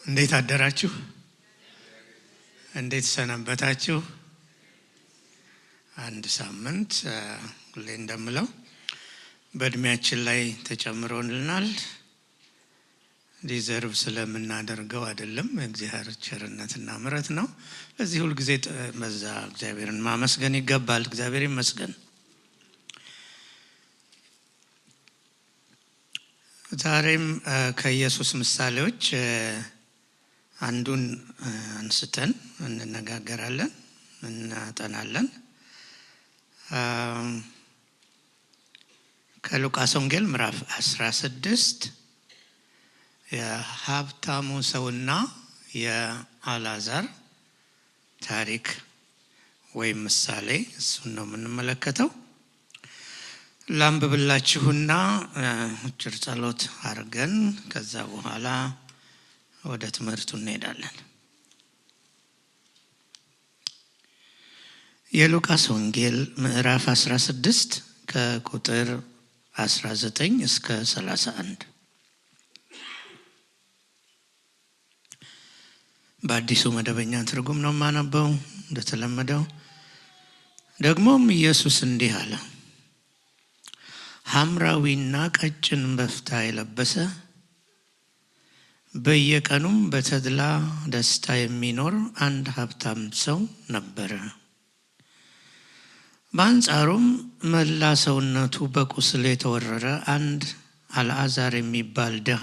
እንዴት አደራችሁ? እንዴት ሰነበታችሁ? አንድ ሳምንት ሁሌ እንደምለው በእድሜያችን ላይ ተጨምሮልናል። ዲዘርቭ ስለምናደርገው አይደለም፣ እግዚአብሔር ቸርነትና ምሕረት ነው። ለዚህ ሁሉ ጊዜ በዛ እግዚአብሔርን ማመስገን ይገባል። እግዚአብሔር ይመስገን። ዛሬም ከኢየሱስ ምሳሌዎች አንዱን አንስተን እንነጋገራለን፣ እናጠናለን። ከሉቃስ ወንጌል ምዕራፍ 16 የሀብታሙ ሰውና የአልዓዛር ታሪክ ወይም ምሳሌ እሱን ነው የምንመለከተው። ላንብብላችሁና አጭር ጸሎት አድርገን ከዛ በኋላ ወደ ትምህርቱ እንሄዳለን። የሉቃስ ወንጌል ምዕራፍ 16 ከቁጥር 19 እስከ 31 በአዲሱ መደበኛ ትርጉም ነው የማነበው እንደተለመደው። ደግሞም ኢየሱስ እንዲህ አለ። ሐምራዊና ቀጭን በፍታ የለበሰ በየቀኑም በተድላ ደስታ የሚኖር አንድ ሀብታም ሰው ነበረ። በአንጻሩም መላ ሰውነቱ በቁስል የተወረረ አንድ አልዓዛር የሚባል ድሃ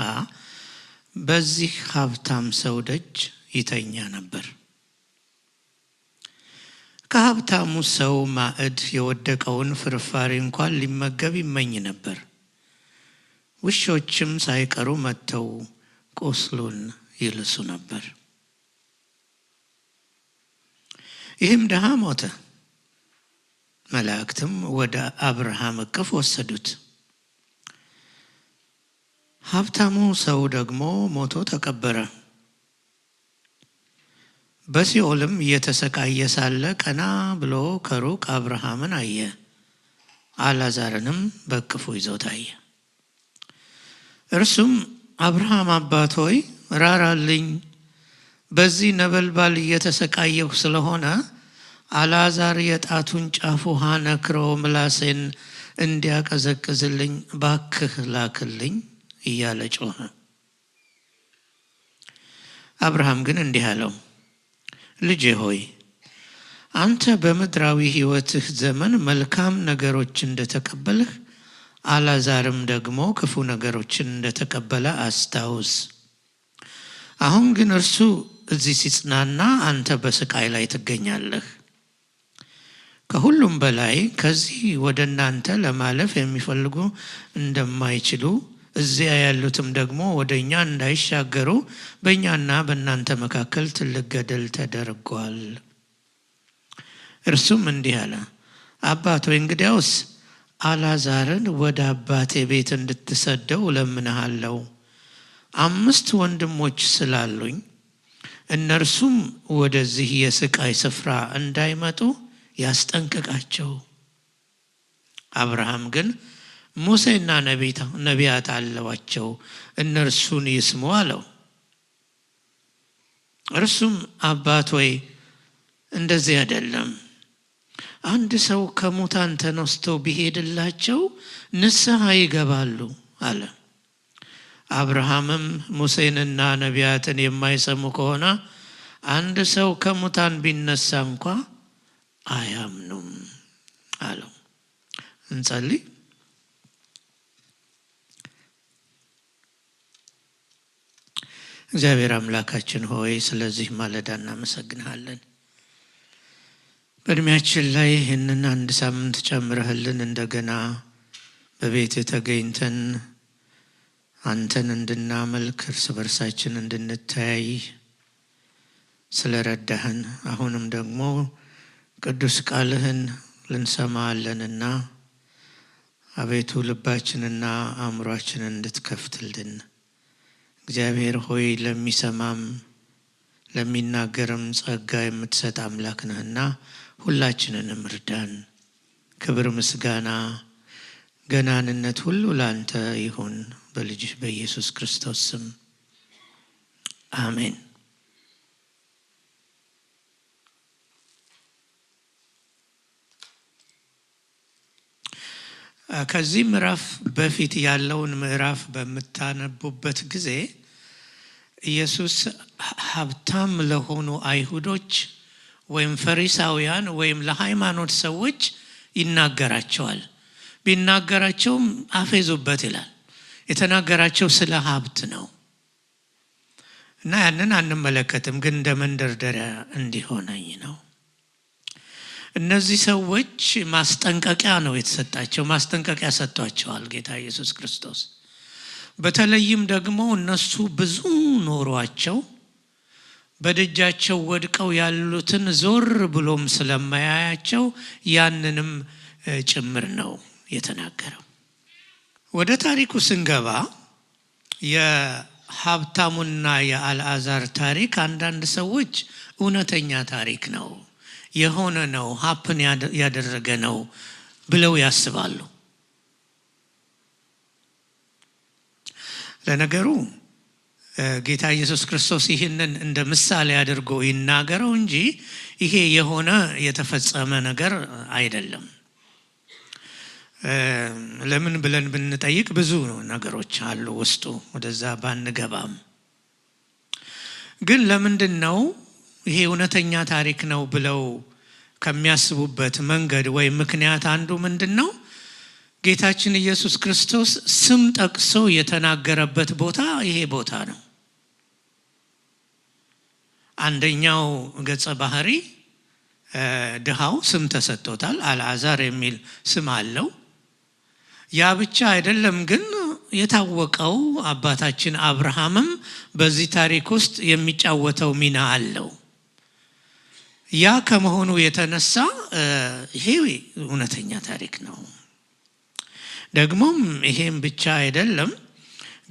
በዚህ ሀብታም ሰው ደጅ ይተኛ ነበር። ከሀብታሙ ሰው ማዕድ የወደቀውን ፍርፋሪ እንኳን ሊመገብ ይመኝ ነበር። ውሾችም ሳይቀሩ መጥተው ቁስሉን ይልሱ ነበር። ይህም ድሃ ሞተ። መላእክትም ወደ አብርሃም እቅፍ ወሰዱት። ሀብታሙ ሰው ደግሞ ሞቶ ተቀበረ። በሲኦልም እየተሰቃየ ሳለ ቀና ብሎ ከሩቅ አብርሃምን አየ፣ አልዓዛርንም በእቅፉ ይዞት አየ። እርሱም አብርሃም አባት ሆይ ራራልኝ፣ በዚህ ነበልባል እየተሰቃየሁ ስለሆነ አልዓዛር የጣቱን ጫፍ ውሃ ነክሮ ምላሴን እንዲያቀዘቅዝልኝ ባክህ ላክልኝ እያለ ጮኸ። አብርሃም ግን እንዲህ አለው፣ ልጄ ሆይ አንተ በምድራዊ ሕይወትህ ዘመን መልካም ነገሮች እንደተቀበልህ አልዓዛርም ደግሞ ክፉ ነገሮችን እንደተቀበለ አስታውስ። አሁን ግን እርሱ እዚህ ሲጽናና አንተ በስቃይ ላይ ትገኛለህ። ከሁሉም በላይ ከዚህ ወደ እናንተ ለማለፍ የሚፈልጉ እንደማይችሉ እዚያ ያሉትም ደግሞ ወደ እኛ እንዳይሻገሩ በእኛና በእናንተ መካከል ትልቅ ገደል ተደርጓል። እርሱም እንዲህ አለ፣ አባት ሆይ እንግዲያውስ አልዓዛርን ወደ አባቴ ቤት እንድትሰደው እለምንሃለሁ። 5 ወንድሞች ስላሉኝ እነርሱም ወደዚህ የስቃይ ስፍራ እንዳይመጡ ያስጠንቅቃቸው። አብርሃም ግን ሙሴና ነቢያት አለዋቸው፣ እነርሱን ይስሙ አለው። እርሱም አባት ሆይ እንደዚህ አይደለም፣ አንድ ሰው ከሙታን ተነስቶ ቢሄድላቸው ንስሐ ይገባሉ አለ። አብርሃምም ሙሴንና ነቢያትን የማይሰሙ ከሆነ አንድ ሰው ከሙታን ቢነሳ እንኳ አያምኑም አለው። እንጸልይ። እግዚአብሔር አምላካችን ሆይ ስለዚህ ማለዳ እናመሰግንሃለን። በእድሜያችን ላይ ይህንን አንድ ሳምንት ጨምረህልን እንደገና በቤት ተገኝተን አንተን እንድናመልክ እርስ በርሳችን እንድንተያይ ስለረዳህን አሁንም ደግሞ ቅዱስ ቃልህን ልንሰማ አለንና አቤቱ ልባችንና አእምሯችንን እንድትከፍትልን እግዚአብሔር ሆይ ለሚሰማም ለሚናገርም ጸጋ የምትሰጥ አምላክ ነህና ሁላችንንም እርዳን። ክብር ምስጋና ገናንነት ሁሉ ላንተ ይሁን በልጅህ በኢየሱስ ክርስቶስ ስም አሜን። ከዚህ ምዕራፍ በፊት ያለውን ምዕራፍ በመታነቡበት ጊዜ ኢየሱስ ሀብታም ለሆኑ አይሁዶች ወይም ፈሪሳውያን ወይም ለሃይማኖት ሰዎች ይናገራቸዋል። ቢናገራቸውም አፌዙበት ይላል። የተናገራቸው ስለ ሀብት ነው እና ያንን አንመለከትም፣ ግን እንደ መንደርደሪያ እንዲሆነኝ ነው። እነዚህ ሰዎች ማስጠንቀቂያ ነው የተሰጣቸው። ማስጠንቀቂያ ሰጥቷቸዋል ጌታ ኢየሱስ ክርስቶስ። በተለይም ደግሞ እነሱ ብዙ ኖሯቸው በደጃቸው ወድቀው ያሉትን ዞር ብሎም ስለማያያቸው ያንንም ጭምር ነው የተናገረው። ወደ ታሪኩ ስንገባ የሀብታሙና የአልዓዛር ታሪክ አንዳንድ ሰዎች እውነተኛ ታሪክ ነው፣ የሆነ ነው፣ ሀፕን ያደረገ ነው ብለው ያስባሉ። ለነገሩ ጌታ ኢየሱስ ክርስቶስ ይህንን እንደ ምሳሌ አድርጎ ይናገረው እንጂ ይሄ የሆነ የተፈጸመ ነገር አይደለም። ለምን ብለን ብንጠይቅ ብዙ ነገሮች አሉ ውስጡ፣ ወደዛ ባንገባም። ግን ለምንድን ነው ይሄ እውነተኛ ታሪክ ነው ብለው ከሚያስቡበት መንገድ ወይም ምክንያት አንዱ ምንድን ነው? ጌታችን ኢየሱስ ክርስቶስ ስም ጠቅሶ የተናገረበት ቦታ ይሄ ቦታ ነው። አንደኛው ገጸ ባህሪ ድሃው ስም ተሰጥቶታል። አልዓዛር የሚል ስም አለው። ያ ብቻ አይደለም፣ ግን የታወቀው አባታችን አብርሃምም በዚህ ታሪክ ውስጥ የሚጫወተው ሚና አለው። ያ ከመሆኑ የተነሳ ይሄ እውነተኛ ታሪክ ነው። ደግሞም ይሄም ብቻ አይደለም፣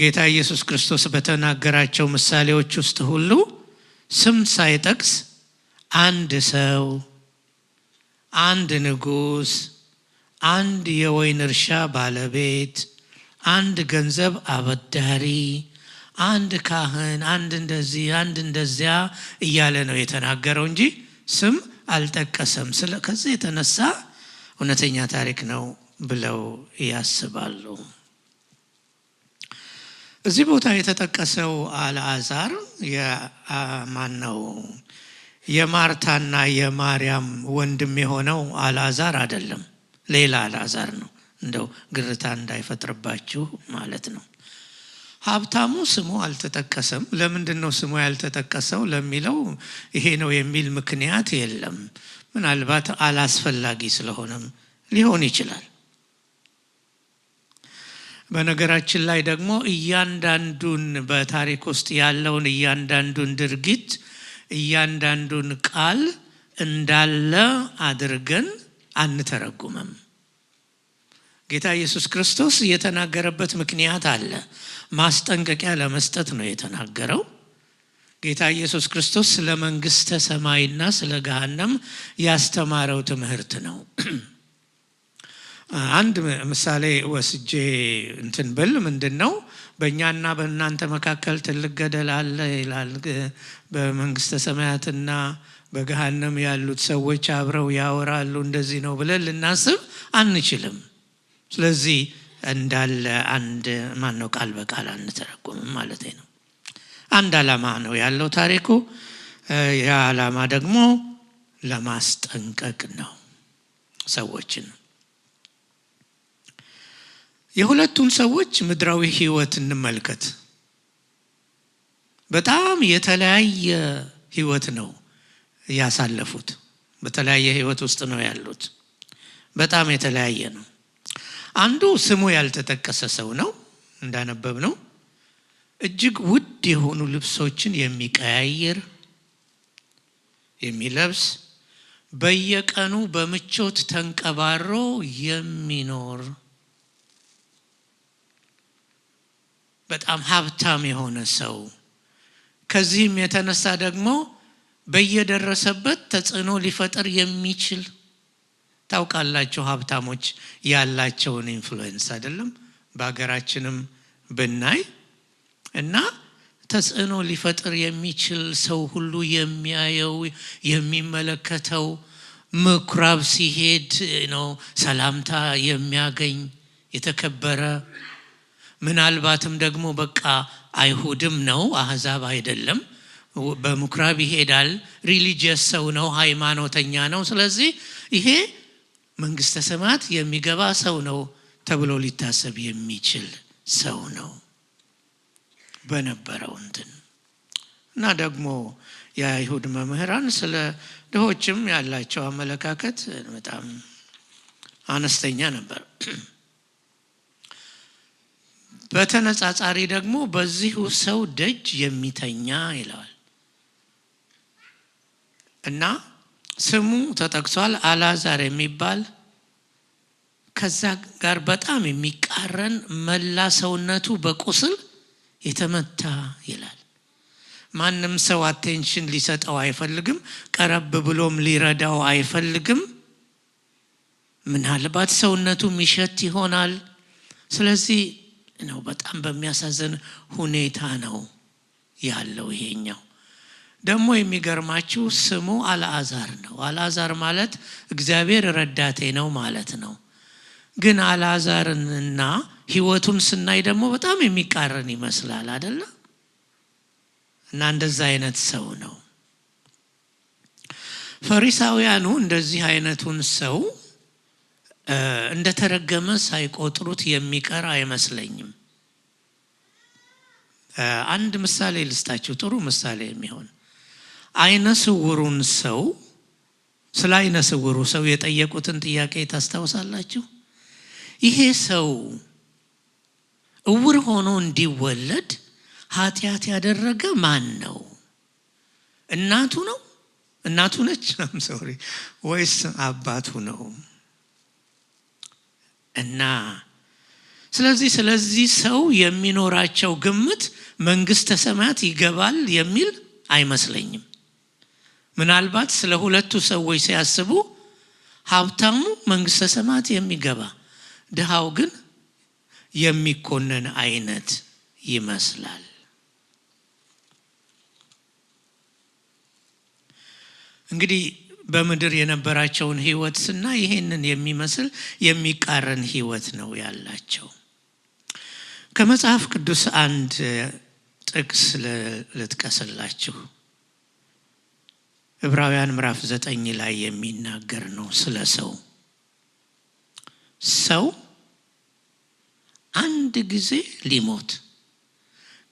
ጌታ ኢየሱስ ክርስቶስ በተናገራቸው ምሳሌዎች ውስጥ ሁሉ ስም ሳይጠቅስ አንድ ሰው፣ አንድ ንጉሥ፣ አንድ የወይን እርሻ ባለቤት፣ አንድ ገንዘብ አበዳሪ፣ አንድ ካህን፣ አንድ እንደዚህ፣ አንድ እንደዚያ እያለ ነው የተናገረው እንጂ ስም አልጠቀሰም። ከዚህ የተነሳ እውነተኛ ታሪክ ነው ብለው ያስባሉ። እዚህ ቦታ የተጠቀሰው አልዓዛር የማነው? የማርታና የማርያም ወንድም የሆነው አልዓዛር አይደለም፣ ሌላ አልዓዛር ነው። እንደው ግርታ እንዳይፈጥርባችሁ ማለት ነው። ሀብታሙ ስሙ አልተጠቀሰም። ለምንድን ነው ስሙ ያልተጠቀሰው ለሚለው ይሄ ነው የሚል ምክንያት የለም። ምናልባት አላስፈላጊ ስለሆነም ሊሆን ይችላል። በነገራችን ላይ ደግሞ እያንዳንዱን በታሪክ ውስጥ ያለውን እያንዳንዱን ድርጊት እያንዳንዱን ቃል እንዳለ አድርገን አንተረጉምም። ጌታ ኢየሱስ ክርስቶስ የተናገረበት ምክንያት አለ። ማስጠንቀቂያ ለመስጠት ነው የተናገረው። ጌታ ኢየሱስ ክርስቶስ ስለ መንግስተ ሰማይና ስለ ገሃነም ያስተማረው ትምህርት ነው። አንድ ምሳሌ ወስጄ እንትን ብል ምንድነው? በእኛና በእናንተ መካከል ትልቅ ገደል አለ ይላል። በመንግስተ ሰማያትና በገሃነም ያሉት ሰዎች አብረው ያወራሉ እንደዚህ ነው ብለን ልናስብ አንችልም። ስለዚህ እንዳለ አንድ ማነው ቃል በቃል አንተረጉምም ማለት ነው። አንድ ዓላማ ነው ያለው ታሪኩ። ያ ዓላማ ደግሞ ለማስጠንቀቅ ነው ሰዎችን። የሁለቱን ሰዎች ምድራዊ ህይወት እንመልከት። በጣም የተለያየ ህይወት ነው ያሳለፉት። በተለያየ ህይወት ውስጥ ነው ያሉት። በጣም የተለያየ ነው። አንዱ ስሙ ያልተጠቀሰ ሰው ነው እንዳነበብ ነው። እጅግ ውድ የሆኑ ልብሶችን የሚቀያየር የሚለብስ፣ በየቀኑ በምቾት ተንቀባሮ የሚኖር በጣም ሀብታም የሆነ ሰው። ከዚህም የተነሳ ደግሞ በየደረሰበት ተጽዕኖ ሊፈጠር የሚችል፣ ታውቃላችሁ ሀብታሞች ያላቸውን ኢንፍሉዌንስ አይደለም በአገራችንም ብናይ እና ተጽዕኖ ሊፈጥር የሚችል ሰው ሁሉ የሚያየው የሚመለከተው ምኩራብ ሲሄድ ነው ሰላምታ የሚያገኝ የተከበረ ምናልባትም ደግሞ በቃ አይሁድም ነው አህዛብ አይደለም በምኩራብ ይሄዳል ሪሊጂየስ ሰው ነው ሃይማኖተኛ ነው ስለዚህ ይሄ መንግስተ ሰማያት የሚገባ ሰው ነው ተብሎ ሊታሰብ የሚችል ሰው ነው በነበረው እና ደግሞ የአይሁድ መምህራን ስለ ድሆችም ያላቸው አመለካከት በጣም አነስተኛ ነበር በተነጻጻሪ ደግሞ በዚህ ሰው ደጅ የሚተኛ ይላል እና ስሙ ተጠቅሷል አልዓዛር የሚባል ከዛ ጋር በጣም የሚቃረን መላ ሰውነቱ በቁስል የተመታ ይላል ማንም ሰው አቴንሽን ሊሰጠው አይፈልግም ቀረብ ብሎም ሊረዳው አይፈልግም ምናልባት ሰውነቱ ሚሸት ይሆናል ስለዚህ ነው በጣም በሚያሳዝን ሁኔታ ነው ያለው ይሄኛው ደግሞ የሚገርማችሁ ስሙ አልዓዛር ነው አልዓዛር ማለት እግዚአብሔር ረዳቴ ነው ማለት ነው ግን አልዓዛርንና ህይወቱን ስናይ ደግሞ በጣም የሚቃረን ይመስላል አይደለ እና እንደዛ አይነት ሰው ነው ፈሪሳውያኑ እንደዚህ አይነቱን ሰው እንደተረገመ ሳይቆጥሩት የሚቀር አይመስለኝም አንድ ምሳሌ ልስጣችሁ ጥሩ ምሳሌ የሚሆን አይነ ስውሩን ሰው ስለ አይነ ስውሩ ሰው የጠየቁትን ጥያቄ ታስታውሳላችሁ ይሄ ሰው እውር ሆኖ እንዲወለድ ኃጢአት ያደረገ ማን ነው እናቱ ነው እናቱ ነች ወይስ አባቱ ነው እና ስለዚህ ሰው የሚኖራቸው ግምት መንግስተ ሰማያት ይገባል የሚል አይመስለኝም ምናልባት ስለ ሁለቱ ሰዎች ሲያስቡ ሀብታሙ መንግስተ ሰማያት የሚገባ ድሃው ግን የሚኮነን አይነት ይመስላል እንግዲህ በምድር የነበራቸውን ህይወት ስና ይሄንን የሚመስል የሚቃረን ህይወት ነው ያላቸው ከመጽሐፍ ቅዱስ አንድ ጥቅስ ልጥቀስላችሁ ዕብራውያን ምዕራፍ 9 ላይ የሚናገር ነው ስለ ሰው አንድ ጊዜ ሊሞት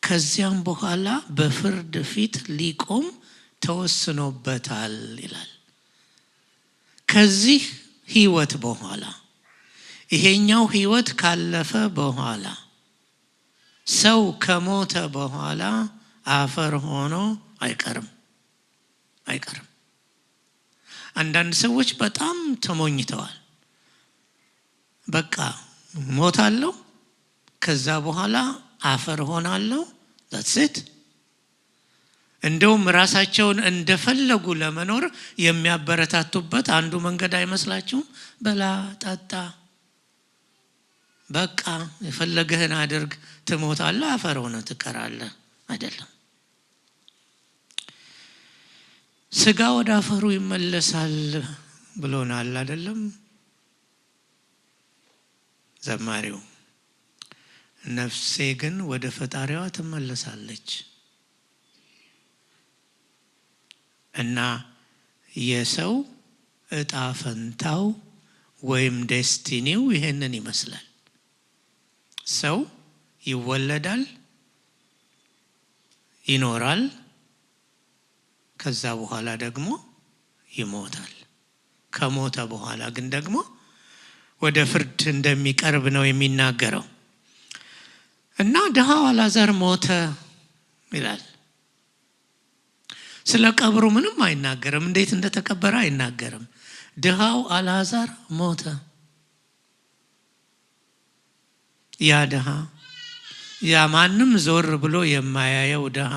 ከዚያም በኋላ በፍርድ ፊት ሊቆም ተወስኖበታል ይላል ከዚህ ህይወት በኋላ ይሄኛው ህይወት ካለፈ በኋላ ሰው ከሞተ በኋላ አፈር ሆኖ አይቀርም አንዳንድ ሰዎች በጣም ተሞኝተዋል በቃ ሞታለሁ ከዛ በኋላ አፈር ሆናለሁ that's it እንደውም ራሳቸውን እንደፈለጉ ለመኖር የሚያበረታቱበት አንዱ መንገድ አይመስላችሁም በላ ጠጣ በቃ የፈለገህን አድርግ ትሞታለህ አፈር ሆነ ትቀራለህ አይደለም ስጋ ወደ አፈሩ ይመለሳል ብሎናል አይደለም ዘማሪው ነፍሴ ግን ወደ ፈጣሪዋ ትመለሳለች እና የሰው እጣ ፈንታው ወይም ዴስቲኒው ይሄንን ይመስላል ሰው ይወለዳል ይኖራል ከዛ በኋላ ደግሞ ይሞታል ከሞተ በኋላ ግን ደግሞ ወደ ፍርድ እንደሚቀርብ ነው የሚናገረው እና ድሃው አልዓዛር ሞተ ይላል ስለ ቀብሩ ምንም አይናገርም እንዴት እንደተቀበረ አይናገርም ድሃው አልዓዛር ሞተ ያ ድሃ ያ ማንም ዞር ብሎ የማያየው ድሃ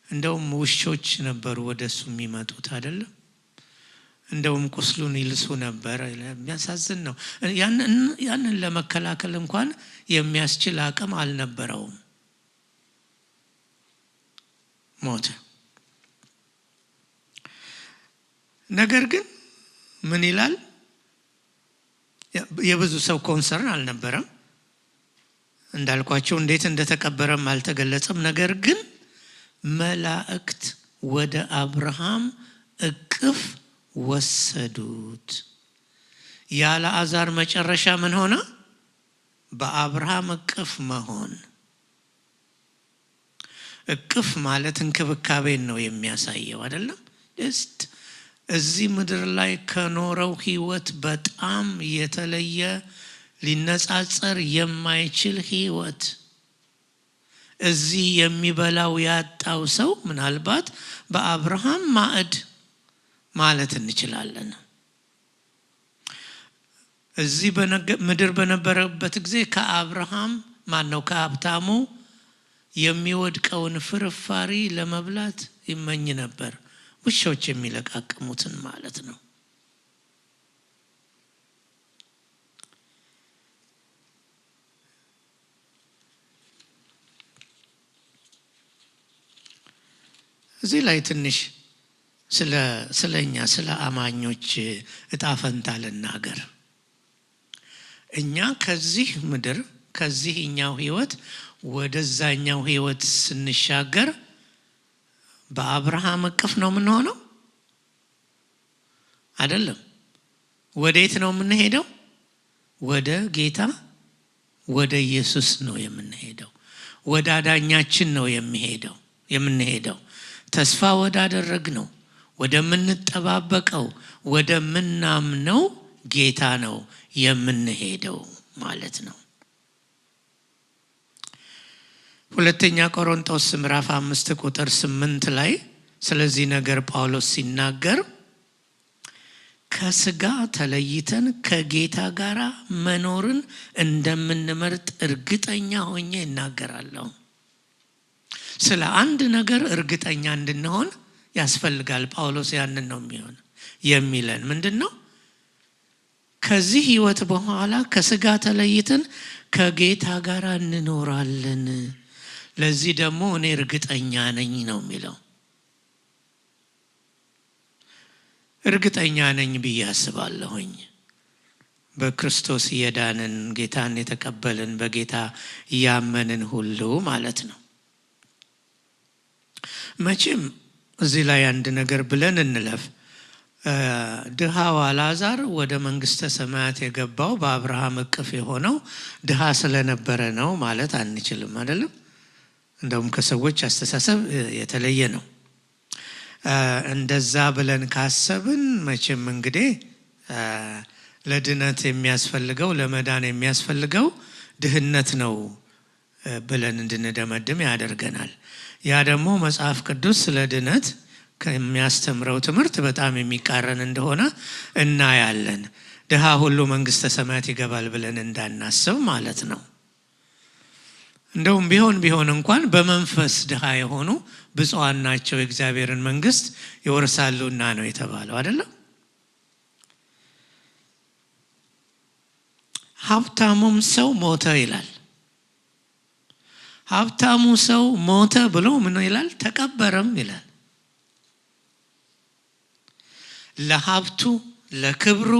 እንደውም ውሾች ነበሩ ወደሱ የሚመጡት አይደለም እንደውም ቁስሉን ይልሱ ነበር የሚያሳዝን ነው ያንን ለመከላከል እንኳን የሚያስችል አቅም አልነበረውም ሞተ። ነገር ግን ምን ይላል? የብዙ ሰው ኮንሰርን አልነበረም። እንዳልኳቸው እንዴት እንደተቀበረም አልተገለጸም። ነገር ግን መላእክት ወደ አብርሃም እቅፍ ወሰዱት። የአልዓዛር መጨረሻ ምን ሆነ? በአብርሃም እቅፍ መሆን። እቅፍ ማለት እንክብካቤን ነው የሚያሳየው አይደለም? እዚህ ምድር ላይ ከኖረው ህይወት በጣም የተለየ ሊነጻጸር የማይችል ህይወት። እዚህ የሚበላው ያጣው ሰው ምናልባት በአብርሃም ማዕድ ማለት እንችላለን። እዚህ ምድር በነበረበት ጊዜ ከአብርሃም ከሀብታሙ የሚወድቀውን ፍርፋሪ ለመብላት ይመኝ ነበር። ውሾች የሚለቃቅሙትን ማለት ነው። እዚህ ላይ ትንሽ ስለኛ ስለ አማኞች እጣ ፈንታ ልናገር። እኛ ከዚህ ምድር ከዚህኛው ህይወት ወደዛኛው ህይወት ስንሻገር በአብርሃም እቅፍ ነው የምንሆነው አይደለም? ወዴት ነው የምንሄደው? ወደ ጌታ ወደ ኢየሱስ ነው የምንሄደው። ወደ አዳኛችን ነው የምንሄደው። ተስፋ ወዳደረግነው ወደምንጠባበቀው ወደምናምነው ጌታ ነው የምንሄደው ማለት ነው። ሁለተኛ ቆሮንቶስ ምዕራፍ 5 ቁጥር 8 ላይ ስለዚህ ነገር ጳውሎስ ሲናገር ከስጋ ተለይተን ከጌታ ጋር መኖርን እንደምንመርጥ እርግጠኛ ሆኜ እናገራለሁ። ስለ አንድ ነገር እርግጠኛ እንድንሆን ያስፈልጋል። ጳውሎስ ያንን ነው የሚለን። ምንድነው? ከዚህ ህይወት በኋላ ከስጋ ተለይተን ከጌታ ጋር እንኖራለን። ለዚህ ደግሞ እኔ እርግጠኛ ነኝ ነው የሚለው። እርግጠኛ ነኝ ብዬ አስባለሁኝ። በክርስቶስ የዳንን ጌታን የተቀበልን በጌታ ያመንን ሁሉ ማለት ነው። መቼም እዚህ ላይ አንድ ነገር ብለን እንለፍ። ድሃው አልዓዛር ወደ መንግስተ ሰማያት የገባው በአብርሃም እቅፍ የሆነው ድሃ ስለነበረ ነው ማለት አንችልም አይደለም? እንደውም ከሰዎች አስተሳሰብ የተለየ ነው። እንደዛ ብለን ካሰብን መቼም እንግዲህ ለድነት የሚያስፈልገው ለመዳን የሚያስፈልገው ድህነት ነው ብለን እንድንደመድም ያደርገናል። ያ ደግሞ መጽሐፍ ቅዱስ ስለ ድነት ከሚያስተምረው ትምህርት በጣም የሚቃረን እንደሆነ እናያለን። ድሃ ሁሉ መንግስተ ሰማያት ይገባል ብለን እንዳናስብ ማለት ነው። እንደውም ቢሆን እንኳን በመንፈስ ድሃ የሆኑ ብፁዓን ናቸው የእግዚአብሔርን መንግስት ይወርሳሉና ነው የተባለው አይደለም? ሀብታሙም ሰው ሞተ ይላል። ሀብታሙ ሰው ሞተ ብሎ ምን ይላል? ተቀበረም ይላል። ለሀብቱ ለክብሩ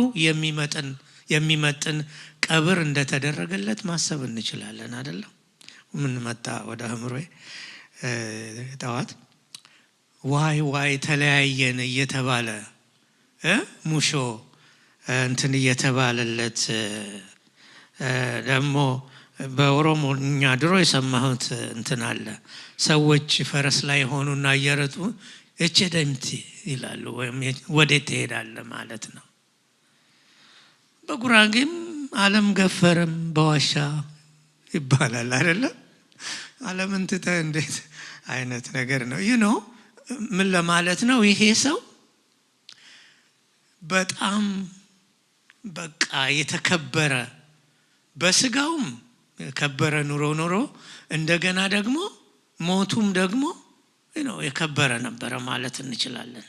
የሚመጥን ቀብር እንደተደረገለት ማሰብ እንችላለን አይደለም? ምን መጣ ወደ አእምሮዬ ጠዋት? ዋይ ተለያየን እየተባለ ሙሾ እንትን እየተባለለት ደግሞ በኦሮሞኛ ድሮ የሰማሁት እንትን አለ። ሰዎች ፈረስ ላይ ሆኑና እየረጡ እቺ ደምቲ ይላሉ፣ ወይም ወዴት ትሄዳለህ ማለት ነው። በጉራጌም ዓለም ገፈረም በዋሻ ይባላል አይደለም? ዓለምን ትተህ እንዴት አይነት ነገር ነው? ምን ለማለት ነው? ይሄ ሰው በጣም በቃ የተከበረ በስጋውም የከበረ ኑሮ እንደገና ደግሞ ሞቱም ደግሞ የከበረ ነበረ ማለት እንችላለን።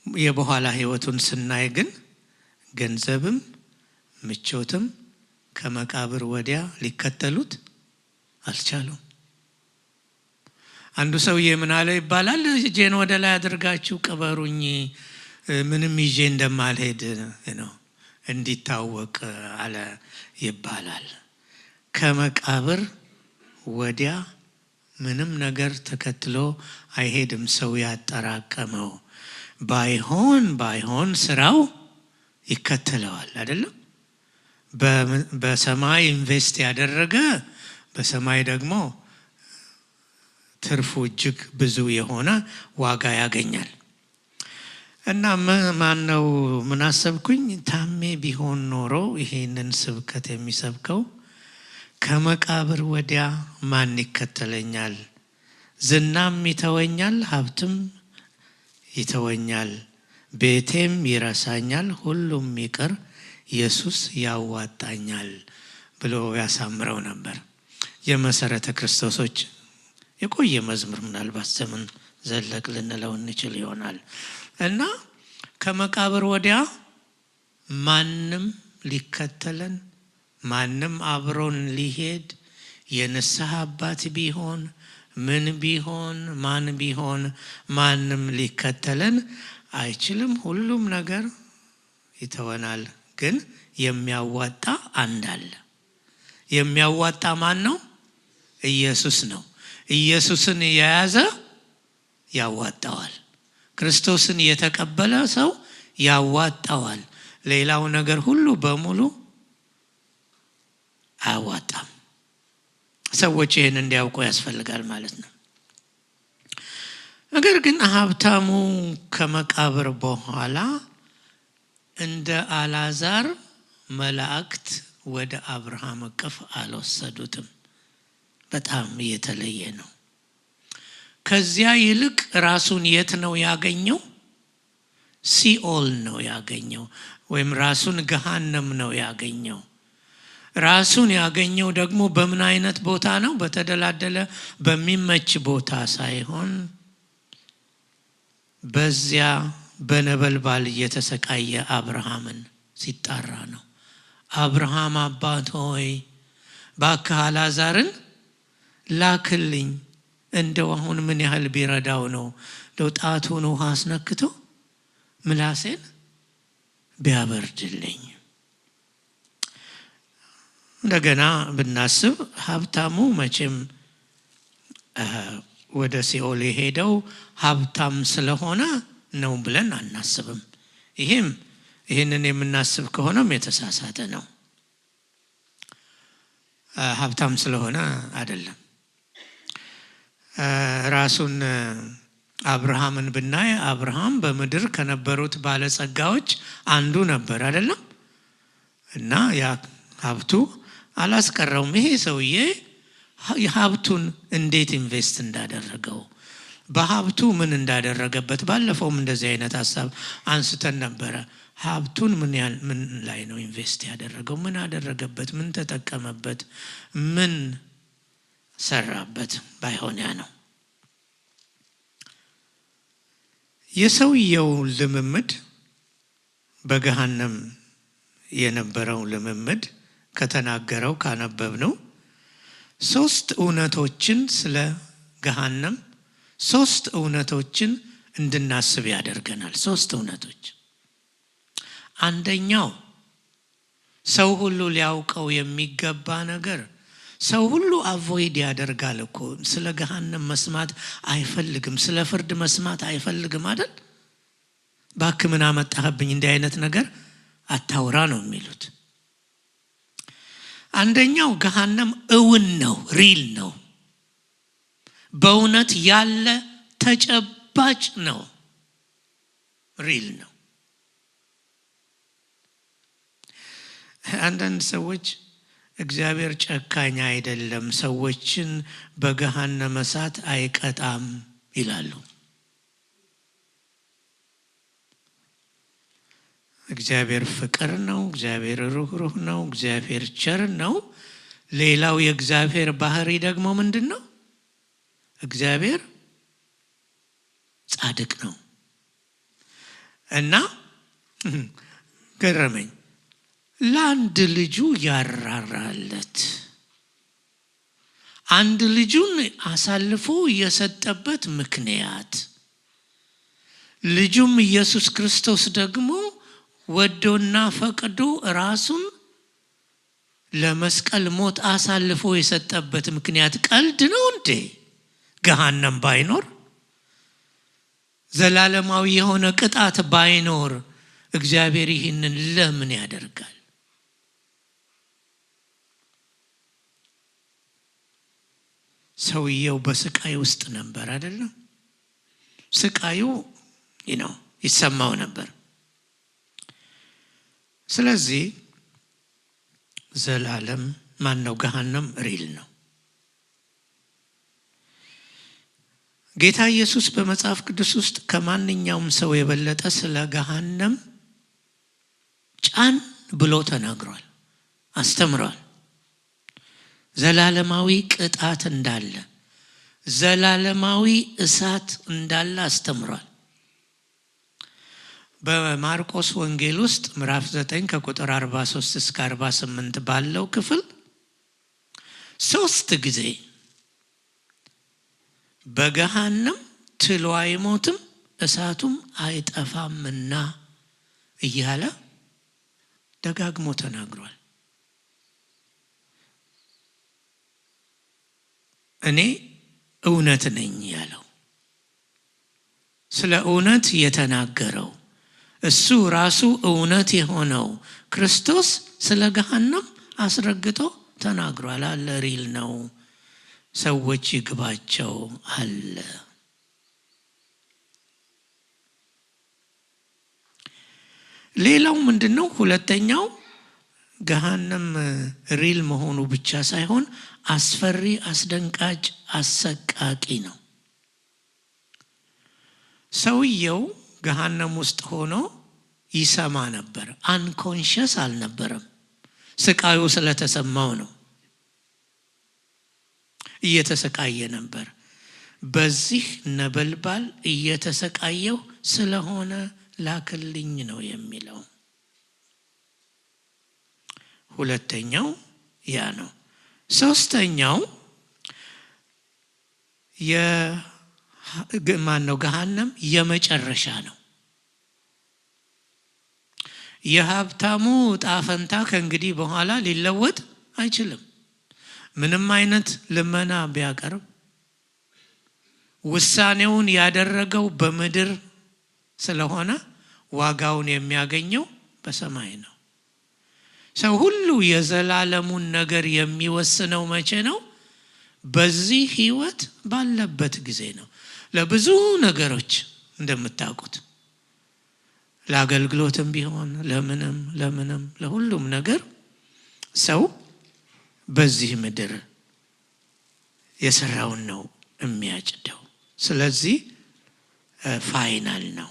የበኋላ ህይወቱን ስናይ ግን ገንዘብም ምቾትም ከመቃብር ወዲያ ሊከተሉት አልቻሉም። አንዱ ሰውዬ ምን አለ ይባላል? እጄን ወደ ላይ አድርጋችሁ ቅበሩኝ፣ ምንም ይዤ እንደማልሄድ ነው እንዲታወቅ አለ ይባላል። ከመቃብር ወዲያ ምንም ነገር ተከትሎ አይሄድም። ሰው ያጠራቀመው ባይሆን ስራው ይከተለዋል አይደለም? በሰማይ ኢንቨስት ያደረገ በሰማይ ደግሞ ትርፉ እጅግ ብዙ የሆነ ዋጋ ያገኛል። እና ማነው ምን አሰብኩኝ? ታሜ ቢሆን ኖሮ ይሄንን ስብከት የሚሰብከው ከመቃብር ወዲያ ማን ይከተለኛል? ዝናም ይተወኛል፣ ሀብትም ይተወኛል፣ ቤቴም ይረሳኛል፣ ሁሉም ይቅር፣ ኢየሱስ ያዋጣኛል ብሎ ያሳምረው ነበር። የመሰረተ ክርስቶሶች የቆየ መዝሙር ምናልባት ዘመን ዘለቅ ልንለው እንችል ይሆናል። እና ከመቃብር ወዲያ ማንም ሊከተለን፣ ማንም አብሮን ሊሄድ፣ የንስሐ አባት ቢሆን ምን ቢሆን ማን ቢሆን ማንም ሊከተለን አይችልም። ሁሉም ነገር ይተወናል። ግን የሚያዋጣ አንድ አለ። የሚያዋጣ ማን ነው? ኢየሱስ ነው። ኢየሱስን የያዘ ያዋጣዋል። ክርስቶስን የተቀበለ ሰው ያዋጣዋል። ሌላው ነገር ሁሉ በሙሉ አያዋጣም። ሰዎች ይህን እንዲያውቁ ያስፈልጋል ማለት ነው። ነገር ግን ሀብታሙ ከመቃብር በኋላ እንደ አልዓዛር መላእክት ወደ አብርሃም እቅፍ አልወሰዱትም። በጣም የተለየ ነው። ከዚያ ይልቅ ራሱን የት ነው ያገኘው? ሲኦል ነው ያገኘው፣ ወይም ራሱን ገሃነም ነው ያገኘው። ራሱን ያገኘው ደግሞ በምን አይነት ቦታ ነው? በተደላደለ በሚመች ቦታ ሳይሆን በዚያ በነበልባል እየተሰቃየ አብርሃምን ሲጣራ ነው። አብርሃም አባት ሆይ እባክህ አልዓዛርን ላክልኝ፣ እንደው አሁን ምን ያህል ቢረዳው ነው እንደው ጣቱን ውሃ አስነክቶ ምላሴን ቢያበርድልኝ። እንደገና ብናስብ ሀብታሙ መቼም ወደ ሲኦል የሄደው ሀብታም ስለሆነ ነው ብለን አናስብም። ይህንን የምናስብ ከሆነም የተሳሳተ ነው። ሀብታም ስለሆነ አይደለም። ራሱን አብርሃምን ብናይ አብርሃም በምድር ከነበሩት ባለጸጋዎች አንዱ ነበር አይደለም? እና ያ ሀብቱ አላስቀረውም። ይሄ ሰውዬ ሀብቱን እንዴት ኢንቨስት እንዳደረገው፣ በሀብቱ ምን እንዳደረገበት ባለፈውም እንደዚህ አይነት ሀሳብ አንስተን ነበረ። ሀብቱን ምን ላይ ነው ኢንቨስት ያደረገው? ምን አደረገበት? ምን ተጠቀመበት? ምን ሰራበት? ባይሆን ያ ነው። የሰውየው ልምምድ በገሃነም የነበረው ልምምድ ከተናገረው ካነበብነው 3 እውነቶችን ስለ ገሃነም 3 እውነቶችን እንድናስብ ያደርገናል። 3 እውነቶች። አንደኛው ሰው ሁሉ ሊያውቀው የሚገባ ነገር፣ ሰው ሁሉ አቮይድ ያደርጋል እኮ። ስለ ገሃነም መስማት አይፈልግም፣ ስለ ፍርድ መስማት አይፈልግም አይደል? እባክህ ምን አመጣህብኝ፣ እንዲህ አይነት ነገር አታውራ ነው የሚሉት። አንደኛው ገሃነም እውን ነው፣ ሪል ነው፣ በእውነት ያለ ተጨባጭ ነው፣ ሪል ነው። አንዳንድ ሰዎች እግዚአብሔር ጨካኝ አይደለም፣ ሰዎችን በገሃነመ እሳት አይቀጣም ይላሉ። እግዚአብሔር ፍቅር ነው፣ እግዚአብሔር ሩህሩህ ነው፣ እግዚአብሔር ቸር ነው። ሌላው የእግዚአብሔር ባህሪ ደግሞ ምንድን ነው? እግዚአብሔር ጻድቅ ነው። እና ገረመኝ። ለአንድ ልጁ ያራራለት አንድ ልጁን አሳልፎ የሰጠበት ምክንያት ልጁም ኢየሱስ ክርስቶስ ደግሞ ወዶና ፈቅዶ ራሱን ለመስቀል ሞት አሳልፎ የሰጠበት ምክንያት ቀልድ ነው እንዴ? ገሃነም ባይኖር ዘላለማዊ የሆነ ቅጣት ባይኖር እግዚአብሔር ይህንን ለምን ያደርጋል? ሰውየው በስቃይ ውስጥ ነበር አይደለም? ስቃዩ ይሰማው ነበር። ስለዚህ ዘላለም ማነው ገሃነም ሪል ነው። ጌታ ኢየሱስ በመጽሐፍ ቅዱስ ውስጥ ከማንኛውም ሰው የበለጠ ስለ ገሃነም ጫን ብሎ ተናግሯል፣ አስተምሯል። ዘላለማዊ ቅጣት እንዳለ፣ ዘላለማዊ እሳት እንዳለ አስተምሯል። በማርቆስ ወንጌል ውስጥ ምዕራፍ 9 ከቁጥር 43 እስከ 48 ባለው ክፍል 3 ጊዜ በገሃነም ትሉ አይሞትም እሳቱም አይጠፋምና እያለ ደጋግሞ ተናግሯል። እኔ እውነት ነኝ ያለው ስለ እውነት የተናገረው እሱ ራሱ እውነት የሆነው ክርስቶስ ስለ ገሃነም አስረግጦ ተናግሯል። አለ ሪል ነው፣ ሰዎች ይግባቸው አለ። ሌላው ምንድነው? ሁለተኛው ገሃነም ሪል መሆኑ ብቻ ሳይሆን አስፈሪ፣ አስደንጋጭ፣ አሰቃቂ ነው። ሰውየው ገሃነም ውስጥ ሆኖ ይሰማ ነበር። አንኮንሽስ አልነበረም። ስቃዩ ስለተሰማው ነው እየተሰቃየ ነበር። በዚህ ነበልባል እየተሰቃየው ስለሆነ ላክልኝ ነው የሚለው። ሁለተኛው ያ ነው። ሶስተኛው ገሃነም የመጨረሻ ነው። የሀብታሙ ዕጣ ፈንታ ከእንግዲህ በኋላ ሊለወጥ አይችልም። ምንም አይነት ልመና ቢያቀርብ ውሳኔውን ያደረገው በምድር ስለሆነ ዋጋውን የሚያገኘው በሰማይ ነው። ሰው ሁሉ የዘላለሙን ነገር የሚወስነው መቼ ነው? በዚህ ህይወት ባለበት ጊዜ ነው። ለብዙ ነገሮች እንደምታውቁት ለአገልግሎትም ቢሆን ለምንም ለሁሉም ነገር ሰው በዚህ ምድር የሰራውን ነው የሚያጭደው። ስለዚህ ፋይናል ነው።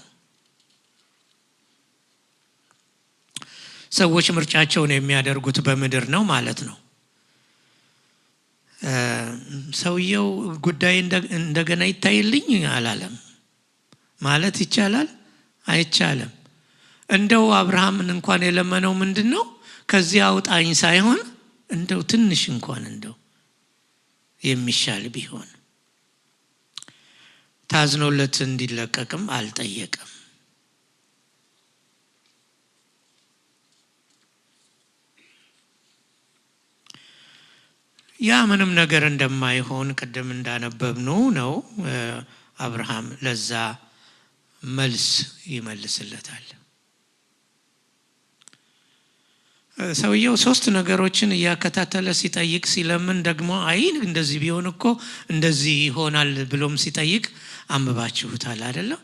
ሰዎች ምርጫቸውን የሚያደርጉት በምድር ነው ማለት ነው። ሰውየው ጉዳይ እንደገና ይታይልኝ አላለም ማለት ይቻላል? አይቻልም። እንደው አብርሃምን እንኳን የለመነው ምንድነው? ከዚህ አውጣኝ ሳይሆን እንደው ትንሽ እንኳን እንደው የሚሻል ቢሆን ታዝኖለት እንዲለቀቅም አልጠየቀም። ያ ምንም ነገር እንደማይሆን ቅድም እንዳነበብነው ነው። አብርሃም ለዛ መልስ ይመልስለታል። ሰውየው 3 ነገሮችን እያከታተለ ሲጠይቅ ሲለምን ደግሞ አይ እንደዚህ ቢሆን እኮ እንደዚህ ይሆናል ብሎም ሲጠይቅ አንብባችሁታል አይደለም?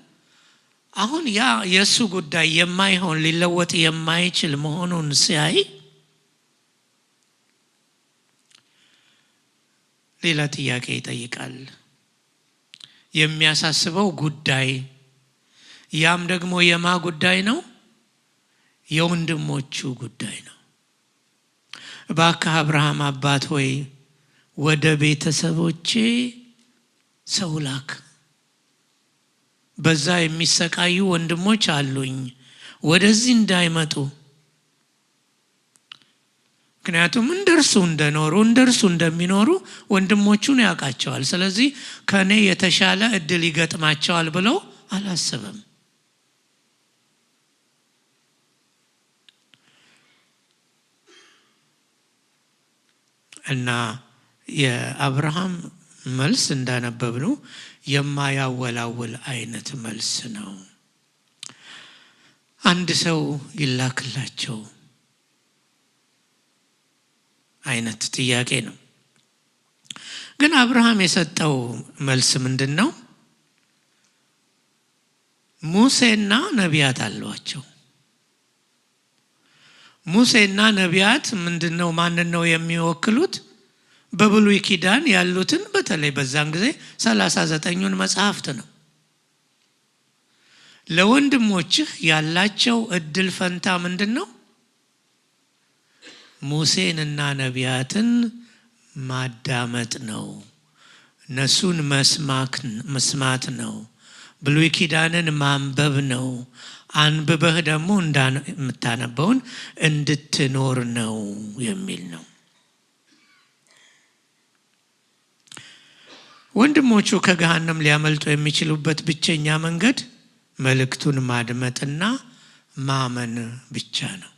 አሁን ያ የሱ ጉዳይ የማይሆን ሊለወጥ የማይችል መሆኑን ሲያይ ሌላ ጥያቄ ይጠይቃል። የሚያሳስበው ጉዳይ ያም ደግሞ የማ ጉዳይ ነው? የወንድሞቹ ጉዳይ ነው። እባክህ አብርሃም አባት ሆይ ወደ ቤተሰቦቼ ሰው ላክ፣ በዛ የሚሰቃዩ ወንድሞች አሉኝ፣ ወደዚህ እንዳይመጡ ምክንያቱም እንደርሱ እንደኖሩ እንደርሱ እንደሚኖሩ ወንድሞቹን ያውቃቸዋል። ስለዚህ ከኔ የተሻለ እድል ይገጥማቸዋል ብሎ አላሰበም። እና የአብርሃም መልስ እንዳነበብነው የማያወላውል አይነት መልስ ነው። አንድ ሰው ይላክላቸው አይነት ጥያቄ ነው። ግን አብርሃም የሰጠው መልስ ምንድነው? ሙሴና ነቢያት አሏቸው። ሙሴና ነቢያት ምንድነው? ማንን ነው የሚወክሉት? በብሉይ ኪዳን ያሉትን በተለይ በዛን ጊዜ 39ኙን መጽሐፍት ነው። ለወንድሞችህ ያላቸው እድል ፈንታ ምንድነው? ሙሴንና ነቢያትን ማዳመጥ ነው። እነሱን መስማት ነው። ብሉይ ኪዳንን ማንበብ ነው። አንብበህ ደግሞ የምታነበውን እንድትኖር ነው የሚል ነው። ወንድሞቹ ከገሃነም ሊያመልጡ የሚችሉበት ብቸኛ መንገድ መልእክቱን ማድመጥና ማመን ብቻ ነው።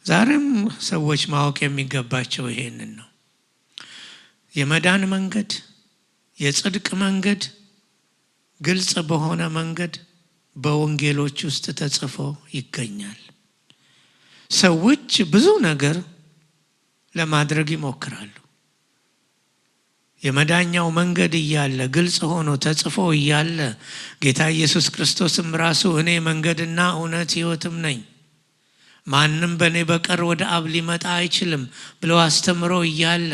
ዛሬም ሰዎች ማወቅ የሚገባቸው ይሄንን ነው። የመዳን መንገድ፣ የጽድቅ መንገድ ግልጽ በሆነ መንገድ በወንጌሎች ውስጥ ተጽፎ ይገኛል። ሰዎች ብዙ ነገር ለማድረግ ይሞክራሉ። የመዳኛው መንገድ እያለ ግልጽ ሆኖ ተጽፎ እያለ ጌታ ኢየሱስ ክርስቶስም ራሱ እኔ መንገድና እውነት ሕይወትም ነኝ፣ ማንም በእኔ በቀር ወደ አብ ሊመጣ አይችልም ብሎ አስተምሮ እያለ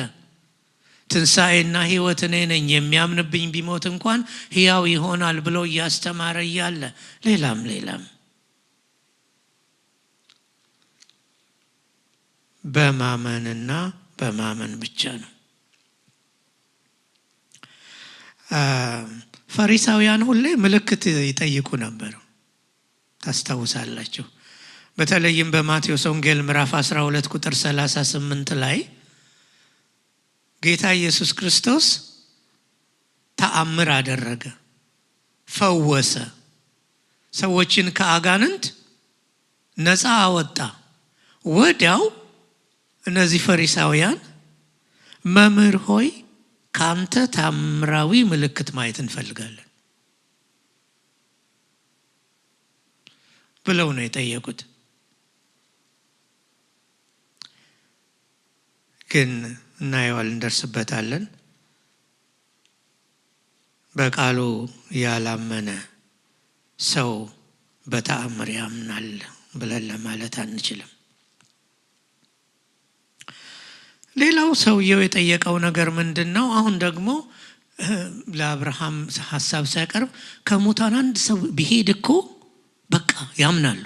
ትንሣኤና ሕይወት እኔ ነኝ፣ የሚያምንብኝ ቢሞት እንኳን ሕያው ይሆናል ብሎ እያስተማረ እያለ ሌላም በማመንና በማመን ብቻ ነው። ፈሪሳውያን ሁሌ ምልክት ይጠይቁ ነበር። ታስታውሳላችሁ? በተለይም በማቴዎስ ወንጌል ምዕራፍ 12 ቁጥር 38 ላይ ጌታ ኢየሱስ ክርስቶስ ተአምር አደረገ፣ ፈወሰ፣ ሰዎችን ከአጋንንት ነፃ አወጣ። ወዲያው እነዚህ ፈሪሳውያን መምህር ሆይ ካንተ ታምራዊ ምልክት ማየት እንፈልጋለን ብለው ነው የጠየቁት። ግን እናየዋለን፣ እንደርስበታለን። በቃሉ ያላመነ ሰው በተአምር ያምናል ብለን ለማለት አንችልም። ሌላው ሰውየው የጠየቀው ነገር ምንድነው? አሁን ደግሞ ለአብርሃም ሐሳብ ሲያቀርብ ከሙታን አንድ ሰው ቢሄድ እኮ በቃ ያምናሉ።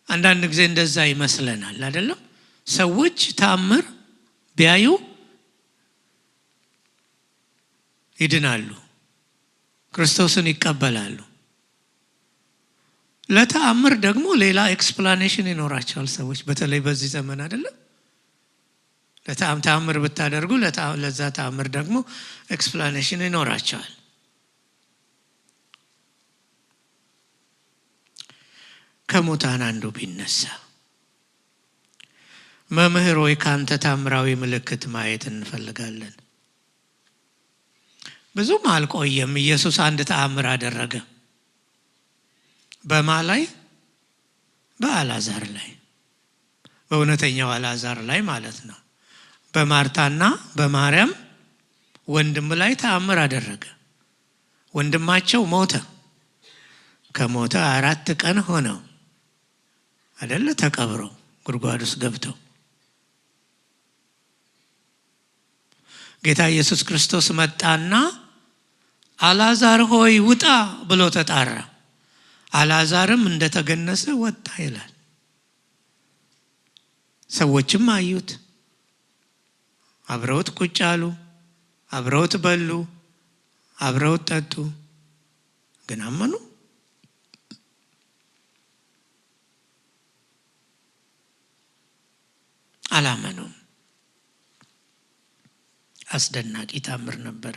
አንዳንድ ጊዜ እንደዛ ይመስለናል አይደለም? ሰዎች ተአምር ቢያዩ ይድናሉ፣ ክርስቶስን ይቀበላሉ። ለተአምር ደግሞ ሌላ ኤክስፕላኔሽን ይኖራቸዋል ሰዎች፣ በተለይ በዚህ ዘመን አይደለም? ለተአምር ብታደርጉ ለዛ ተአምር ደግሞ ኤክስፕላኔሽን ይኖራቸዋል። ከሙታን አንዱ ቢነሳ መምህር ሆይ ካንተ ታምራዊ ምልክት ማየት እንፈልጋለን። ብዙም አልቆየም፣ ኢየሱስ አንድ ተአምር አደረገ። በማ ላይ? በአልዓዛር ላይ፣ በእውነተኛው አልዓዛር ላይ ማለት ነው። በማርታና በማርያም ወንድም ላይ ተአምር አደረገ። ወንድማቸው ሞተ። ከሞተ 4 ቀን ሆነው አይደለ? ተቀብረው ጉድጓድ ውስጥ ገብተው ጌታ ኢየሱስ ክርስቶስ መጣና አልዓዛር ሆይ ውጣ ብሎ ተጣራ። አልዓዛርም እንደተገነሰ ወጣ ይላል። ሰዎችም አዩት፣ አብረውት ቁጭ አሉ፣ አብረውት በሉ፣ አብረውት ጠጡ። ግን አመኑ? አላመኑም። አስደናቂ ታምር ነበር፣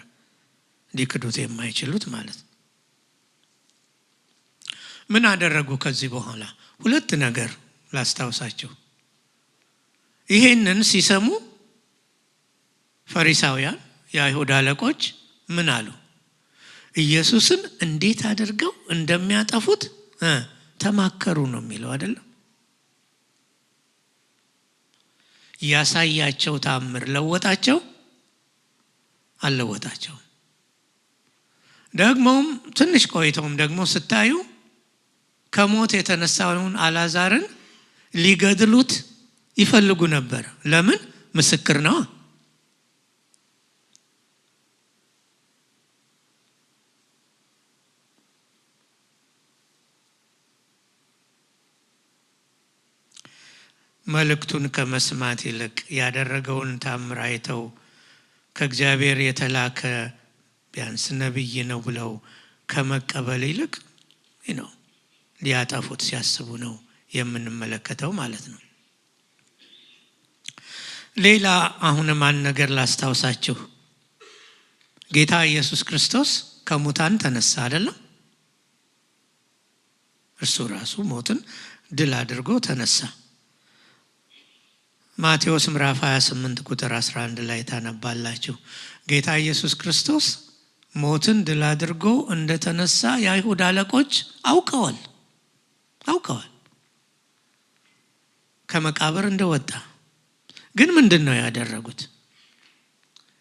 ሊክዱት የማይችሉት ማለት። ምን አደረጉ ከዚህ በኋላ? ሁለት ነገር ላስታውሳችሁ። ይሄንን ሲሰሙ ፈሪሳውያን የአይሁድ አለቆች ምን አሉ? ኢየሱስን እንዴት አድርገው እንደሚያጠፉት ተማከሩ ነው የሚለው አይደለም? ያሳያቸው ታምር ለወጣቸው? አልለወጣቸው። ደግሞም ትንሽ ቆይተውም ደግሞ ስታዩ ከሞት የተነሳውን አልዓዛርን ሊገድሉት ይፈልጉ ነበር። ለምን? ምስክር ነው። መልእክቱን ከመስማት ይልቅ ያደረገውን ታምር አይተው ከእግዚአብሔር የተላከ ቢያንስ ነብይ ነው ብለው ከመቀበል ይልቅ ነው ሊያጠፉት ሲያስቡ ነው የምንመለከተው ማለት ነው። ሌላ አሁንም አንድ ነገር ላስታውሳችሁ። ጌታ ኢየሱስ ክርስቶስ ከሙታን ተነሳ አይደለም? እርሱ ራሱ ሞትን ድል አድርጎ ተነሳ። ማቴዎስ ምዕራፍ 28 ቁጥር 11 ላይ ታነባላችሁ። ጌታ ኢየሱስ ክርስቶስ ሞትን ድል አድርጎ እንደተነሳ የአይሁድ አለቆች አውቀዋል። ከመቃብር እንደወጣ ግን ምንድነው ያደረጉት?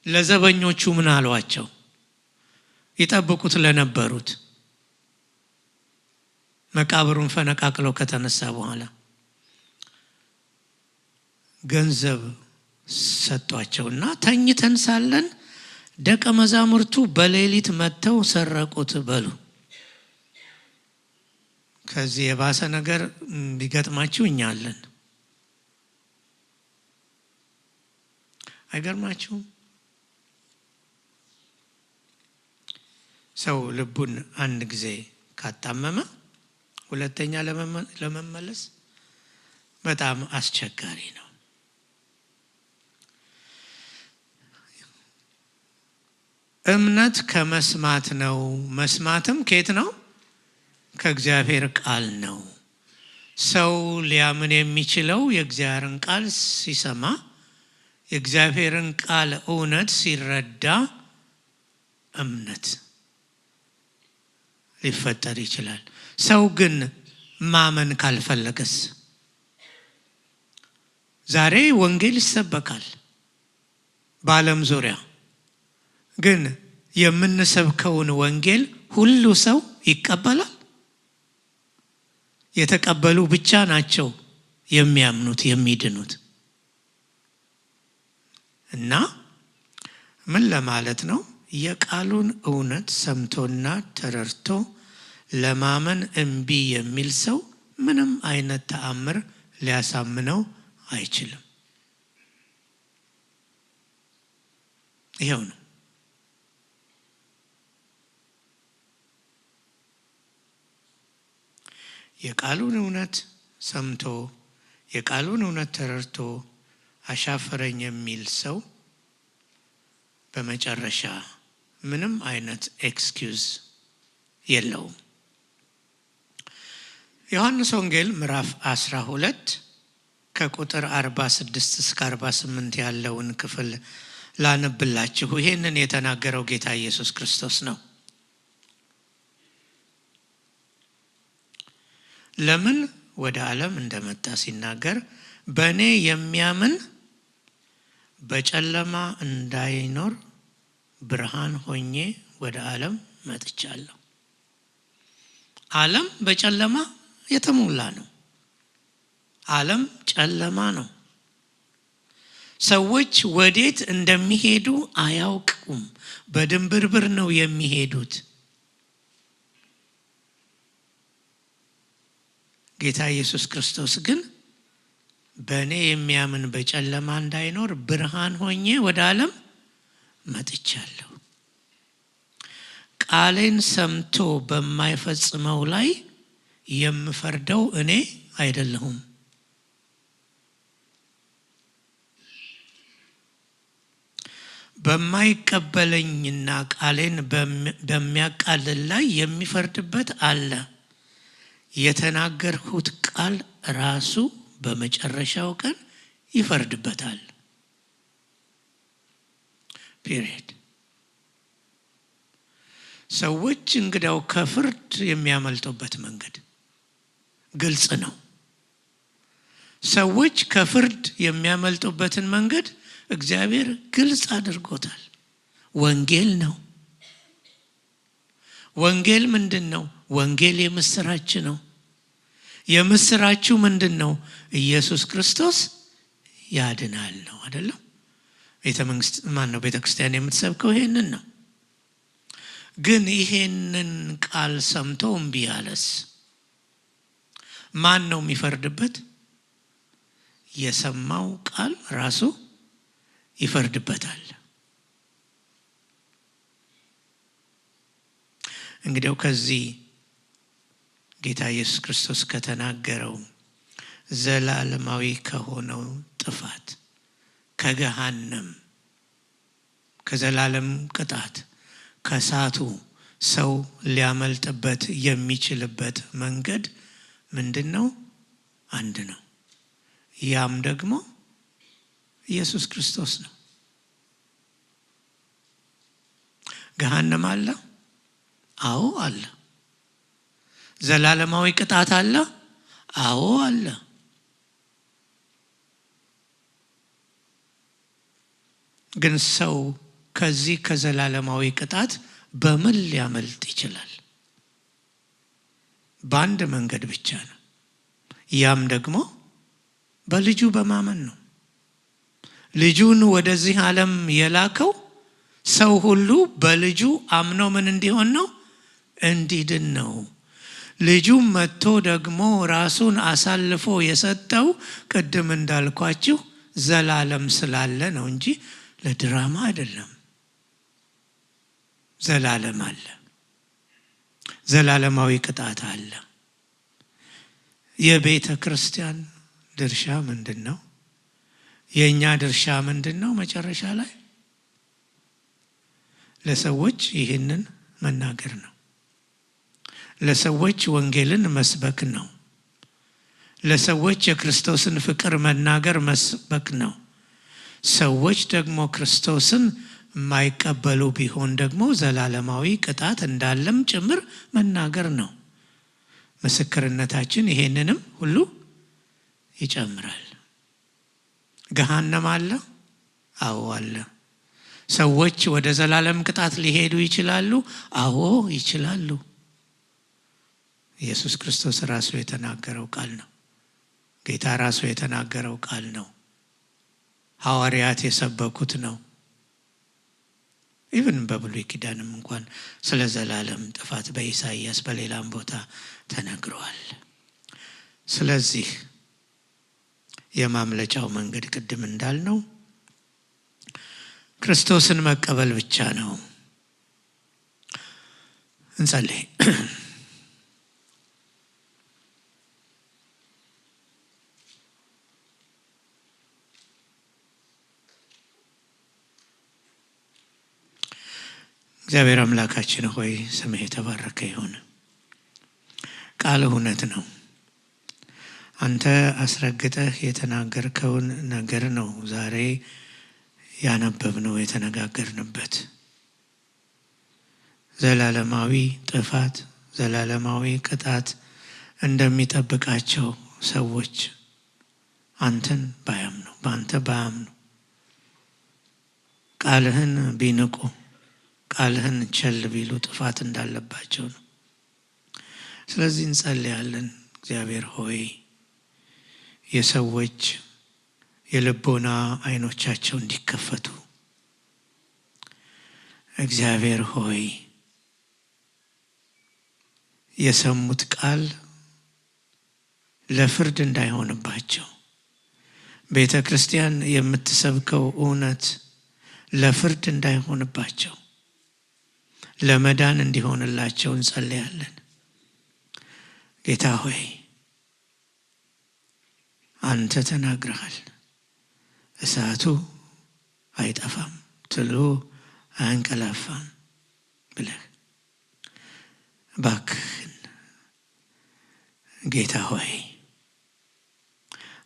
ለዘበኞቹ ምን አሏቸው? ይጠብቁት ለነበሩት መቃብሩን ፈነቃቅለው ከተነሳ በኋላ ገንዘብ ሰጧቸውና ተኝተን ሳለን ደቀ መዛሙርቱ በሌሊት መጥተው ሰረቁት በሉ። ከዚህ የባሰ ነገር ቢገጥማችሁ እኛ አለን። አይገርማችሁም? ሰው ልቡን አንድ ጊዜ ካጣመመ ሁለተኛ ለመመለስ በጣም አስቸጋሪ ነው። እምነት ከመስማት ነው፣ መስማትም ከየት ነው? ከእግዚአብሔር ቃል ነው። ሰው ሊያምን የሚችለው የእግዚአብሔርን ቃል ሲሰማ፣ የእግዚአብሔርን ቃል እውነት ሲረዳ እምነት ሊፈጠር ይችላል። ሰው ግን ማመን ካልፈለገስ? ዛሬ ወንጌል ይሰበካል በዓለም ዙሪያ። ግን የምንሰብከውን ወንጌል ሁሉ ሰው ይቀበላል? የተቀበሉ ብቻ ናቸው የሚያምኑት የሚድኑት። እና ምን ለማለት ነው? የቃሉን እውነት ሰምቶና ተረድቶ ለማመን እምቢ የሚል ሰው ምንም አይነት ተአምር ሊያሳምነው አይችልም። ይሄው ነው። የቃሉን እውነት ሰምቶ የቃሉን እውነት ተረድቶ አሻፈረኝ የሚል ሰው በመጨረሻ ምንም አይነት ኤክስኪውዝ የለውም። ዮሐንስ ወንጌል ምዕራፍ 12 ከቁጥር 46 እስከ 48 ያለውን ክፍል ላነብላችሁ። ይሄንን የተናገረው ጌታ ኢየሱስ ክርስቶስ ነው። ለምን ወደ ዓለም እንደመጣ ሲናገር በእኔ የሚያምን በጨለማ እንዳይኖር ብርሃን ሆኜ ወደ ዓለም መጥቻለሁ። ዓለም በጨለማ የተሞላ ነው። ዓለም ጨለማ ነው። ሰዎች ወዴት እንደሚሄዱ አያውቁም። በድንብርብር ነው የሚሄዱት። ጌታ ኢየሱስ ክርስቶስ ግን በእኔ የሚያምን በጨለማ እንዳይኖር ብርሃን ሆኜ ወደ ዓለም መጥቻለሁ። ቃሌን ሰምቶ በማይፈጽመው ላይ የምፈርደው እኔ አይደለሁም። በማይቀበለኝና ቃሌን በሚያቃልል ላይ የሚፈርድበት አለ። የተናገርሁት ቃል ራሱ በመጨረሻው ቀን ይፈርድበታል። ፒሪየድ። ሰዎች እንግዳው ከፍርድ የሚያመልጡበት መንገድ ግልጽ ነው። ሰዎች ከፍርድ የሚያመልጡበትን መንገድ እግዚአብሔር ግልጽ አድርጎታል። ወንጌል ነው። ወንጌል ምንድነው? ወንጌል የምስራች ነው። የምስራቹ ምንድነው? ኢየሱስ ክርስቶስ ያድናል ነው አይደለም? ቤተክርስቲያን የምትሰብከው ይሄንን ነው። ግን ይሄንን ቃል ሰምቶ እምቢ ያለስ ማን ነው የሚፈርድበት? የሰማው ቃል ራሱ ይፈርድበታል። እንግዲያው ከዚህ ጌታ ኢየሱስ ክርስቶስ ከተናገረው ዘላለማዊ ከሆነው ጥፋት፣ ከገሃነም፣ ከዘላለም ቅጣት፣ ከሳቱ ሰው ሊያመልጥበት የሚችልበት መንገድ ምንድነው? አንድ ነው። ያም ደግሞ ኢየሱስ ክርስቶስ ነው። ገሃነም አለ? አዎ አለ። ዘላለማዊ ቅጣት አለ? አዎ አለ። ግን ሰው ከዚህ ከዘላለማዊ ቅጣት በምን ሊያመልጥ ይችላል? በአንድ መንገድ ብቻ ነው። ያም ደግሞ በልጁ በማመን ነው። ልጁን ወደዚህ ዓለም የላከው ሰው ሁሉ በልጁ አምኖ ምን እንዲሆን ነው? እንዲድን ነው። ልጁም መጥቶ ደግሞ ራሱን አሳልፎ የሰጠው ቅድም እንዳልኳችሁ ዘላለም ስላለ ነው እንጂ ለድራማ አይደለም። ዘላለም አለ። ዘላለማዊ ቅጣት አለ። የቤተ ክርስቲያን ድርሻ ምንድነው? የኛ ድርሻ ምንድነው? መጨረሻ ላይ ለሰዎች ይህንን መናገር ነው። ለሰዎች ወንጌልን መስበክ ነው። ለሰዎች የክርስቶስን ፍቅር መናገር መስበክ ነው። ሰዎች ደግሞ ክርስቶስን የማይቀበሉ ቢሆን ደግሞ ዘላለማዊ ቅጣት እንዳለም ጭምር መናገር ነው። ምስክርነታችን ይሄንንም ሁሉ ይጨምራል። ገሃነም አለ? አዎ አለ። ሰዎች ወደ ዘላለም ቅጣት ሊሄዱ ይችላሉ? አዎ ይችላሉ። ኢየሱስ ክርስቶስ ራሱ የተናገረው ቃል ነው። ጌታ ራሱ የተናገረው ቃል ነው። ሐዋርያት የሰበኩት ነው። ኢቭን በብሉይ ኪዳንም እንኳን ስለ ዘላለም ጥፋት በኢሳይያስ በሌላም ቦታ ተነግሯል። ስለዚህ የማምለጫው መንገድ ቅድም እንዳልነው ክርስቶስን መቀበል ብቻ ነው። እንጸልይ። እግዚአብሔር አምላካችን ሆይ ስምህ የተባረከ ይሁን። ቃል እውነት ነው። አንተ አስረግጠህ የተናገርከውን ነገር ነው ዛሬ ያነበብነው የተነጋገርንበት። ዘላለማዊ ጥፋት፣ ዘላለማዊ ቅጣት እንደሚጠብቃቸው ሰዎች አንተን ባያምኑ፣ በአንተ ባያምኑ፣ ቃልህን ቢንቁ፣ ቃልህን ቸል ቢሉ ጥፋት እንዳለባቸው ነው። ስለዚህ እንጸልያለን። እግዚአብሔር ሆይ የሰዎች የልቦና አይኖቻቸው እንዲከፈቱ፣ እግዚአብሔር ሆይ የሰሙት ቃል ለፍርድ እንዳይሆንባቸው፣ ቤተ ክርስቲያን የምትሰብከው እውነት ለፍርድ እንዳይሆንባቸው፣ ለመዳን እንዲሆንላቸው እንጸልያለን። ጌታ ሆይ አንተ ተናግረሃል። እሳቱ አይጠፋም፣ ትሉ አንቀላፋም ብለህ እባክህን ጌታ ሆይ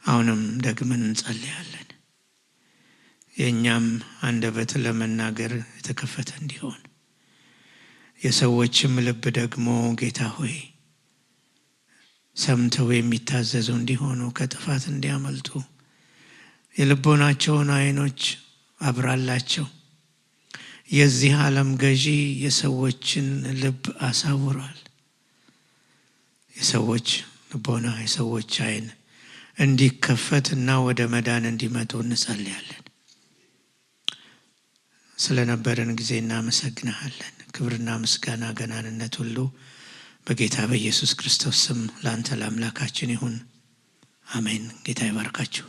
አሁንም ደግመን እንጸልያለን። የኛም አንደበት ለመናገር የተከፈተ እንዲሆን የሰዎችም ልብ ደግሞ ጌታ ሆይ ሰምተው የሚታዘዙ እንዲሆኑ ከጥፋት እንዲያመልጡ የልቦናቸውን አይኖች አብራላቸው። የዚህ ዓለም ገዢ የሰዎችን ልብ አሳውሯል። የሰዎች ልቦና የሰዎች አይን እንዲከፈትና ወደ መዳን እንዲመጡ እንጸልያለን። ስለነበረን ጊዜ እናመሰግናለን። ክብርና ምስጋና ገናንነት ሁሉ በጌታ በኢየሱስ ክርስቶስ ስም ላንተ ለአምላካችን ይሁን፣ አሜን። ጌታ ይባርካችሁ።